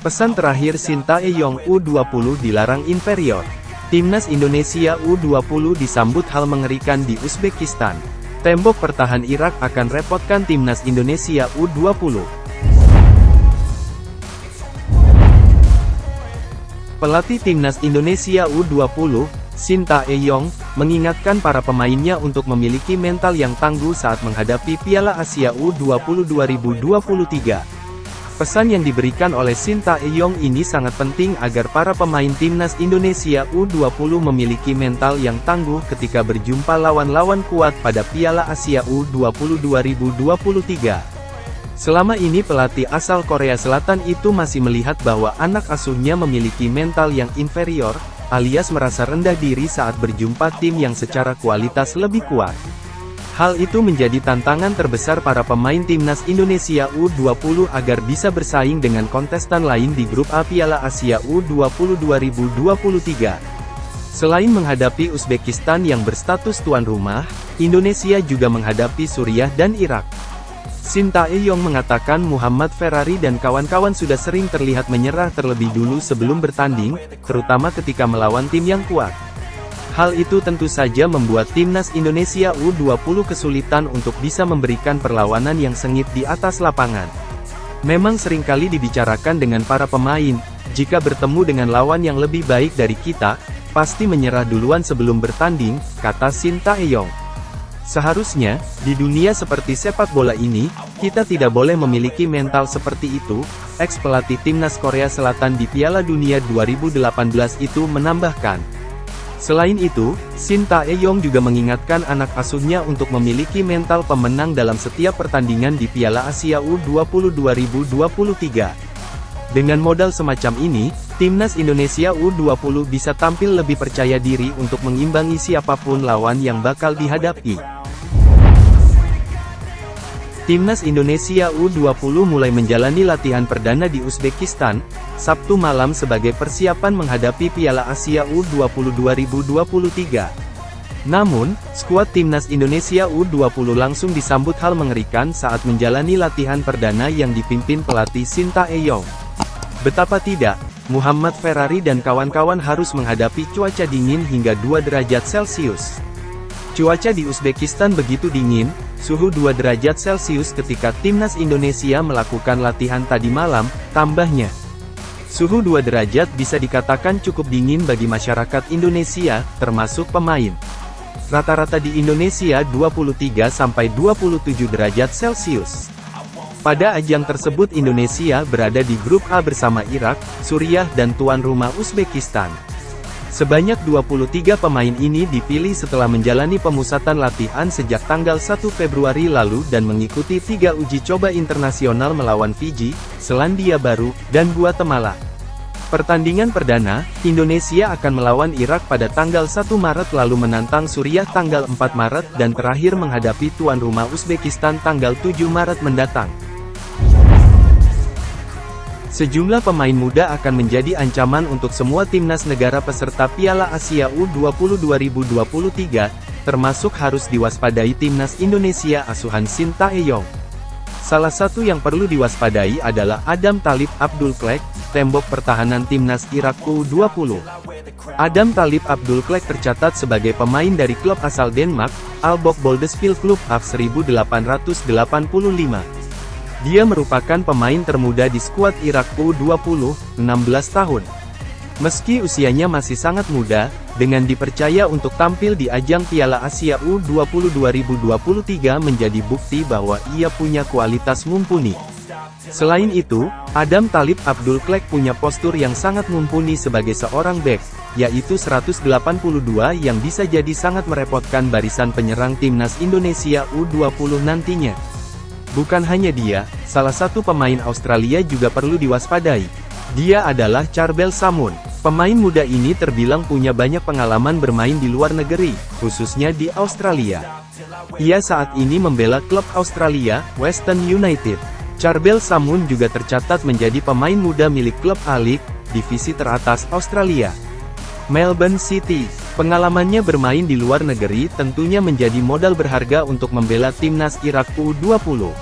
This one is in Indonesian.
Pesan terakhir Sintayong, U20 dilarang inferior. Timnas Indonesia U20 disambut hal mengerikan di Uzbekistan. Tembok pertahan Irak akan repotkan Timnas Indonesia U20. Pelatih Timnas Indonesia U20, Sintayong, mengingatkan para pemainnya untuk memiliki mental yang tangguh saat menghadapi Piala Asia U20 2023. Pesan yang diberikan oleh Sintayong ini sangat penting agar para pemain Timnas Indonesia U20 memiliki mental yang tangguh ketika berjumpa lawan-lawan kuat pada Piala Asia U20 2023. Selama ini pelatih asal Korea Selatan itu masih melihat bahwa anak asuhnya memiliki mental yang inferior, alias merasa rendah diri saat berjumpa tim yang secara kualitas lebih kuat. Hal itu menjadi tantangan terbesar para pemain Timnas Indonesia U20 agar bisa bersaing dengan kontestan lain di grup A Piala Asia U20 2023. Selain menghadapi Uzbekistan yang berstatus tuan rumah, Indonesia juga menghadapi Suriah dan Irak. Sintayong mengatakan Muhammad Ferrari dan kawan-kawan sudah sering terlihat menyerah terlebih dulu sebelum bertanding, terutama ketika melawan tim yang kuat. Hal itu tentu saja membuat Timnas Indonesia U20 kesulitan untuk bisa memberikan perlawanan yang sengit di atas lapangan. Memang seringkali dibicarakan dengan para pemain, jika bertemu dengan lawan yang lebih baik dari kita, pasti menyerah duluan sebelum bertanding, kata Sintayong. Seharusnya, di dunia seperti sepak bola ini, kita tidak boleh memiliki mental seperti itu, ex-pelatih Timnas Korea Selatan di Piala Dunia 2018 itu menambahkan. Selain itu, Sintayong juga mengingatkan anak asuhnya untuk memiliki mental pemenang dalam setiap pertandingan di Piala Asia U20 2023. Dengan modal semacam ini, Timnas Indonesia U20 bisa tampil lebih percaya diri untuk mengimbangi siapapun lawan yang bakal dihadapi. Timnas Indonesia U20 mulai menjalani latihan perdana di Uzbekistan, Sabtu malam sebagai persiapan menghadapi Piala Asia U20 2023. Namun, skuad Timnas Indonesia U20 langsung disambut hal mengerikan saat menjalani latihan perdana yang dipimpin pelatih Sintayong. Betapa tidak, Muhammad Ferrari dan kawan-kawan harus menghadapi cuaca dingin hingga 2 derajat Celcius. Cuaca di Uzbekistan begitu dingin, suhu 2 derajat Celcius ketika Timnas Indonesia melakukan latihan tadi malam, tambahnya. Suhu 2 derajat bisa dikatakan cukup dingin bagi masyarakat Indonesia, termasuk pemain. Rata-rata di Indonesia 23–27 derajat Celcius. Pada ajang tersebut Indonesia berada di grup A bersama Irak, Suriah dan tuan rumah Uzbekistan. Sebanyak 23 pemain ini dipilih setelah menjalani pemusatan latihan sejak tanggal 1 Februari lalu dan mengikuti 3 uji coba internasional melawan Fiji, Selandia Baru, dan Guatemala. Pertandingan perdana, Indonesia akan melawan Irak pada tanggal 1 Maret lalu menantang Suriah tanggal 4 Maret dan terakhir menghadapi tuan rumah Uzbekistan tanggal 7 Maret mendatang. Sejumlah pemain muda akan menjadi ancaman untuk semua timnas negara peserta Piala Asia U20 2023, termasuk harus diwaspadai Timnas Indonesia asuhan Sintayong. Salah satu yang perlu diwaspadai adalah Adam Talib Abdulklek, tembok pertahanan Timnas Irak U20. Adam Talib Abdulklek tercatat sebagai pemain dari klub asal Denmark, Aalborg Boldesville Club af 1885. Dia merupakan pemain termuda di skuad Irak U20, 16 tahun. Meski usianya masih sangat muda, dengan dipercaya untuk tampil di ajang Piala Asia U20 2023 menjadi bukti bahwa ia punya kualitas mumpuni. Selain itu, Adam Talib Abdulklek punya postur yang sangat mumpuni sebagai seorang bek, yaitu 182 yang bisa jadi sangat merepotkan barisan penyerang Timnas Indonesia U20 nantinya. Bukan hanya dia, salah satu pemain Australia juga perlu diwaspadai. Dia adalah Charbel Samun. Pemain muda ini terbilang punya banyak pengalaman bermain di luar negeri, khususnya di Australia. Ia saat ini membela klub Australia, Western United. Charbel Samun juga tercatat menjadi pemain muda milik klub A-League, divisi teratas Australia. Melbourne City. Pengalamannya bermain di luar negeri tentunya menjadi modal berharga untuk membela timnas Irak U20.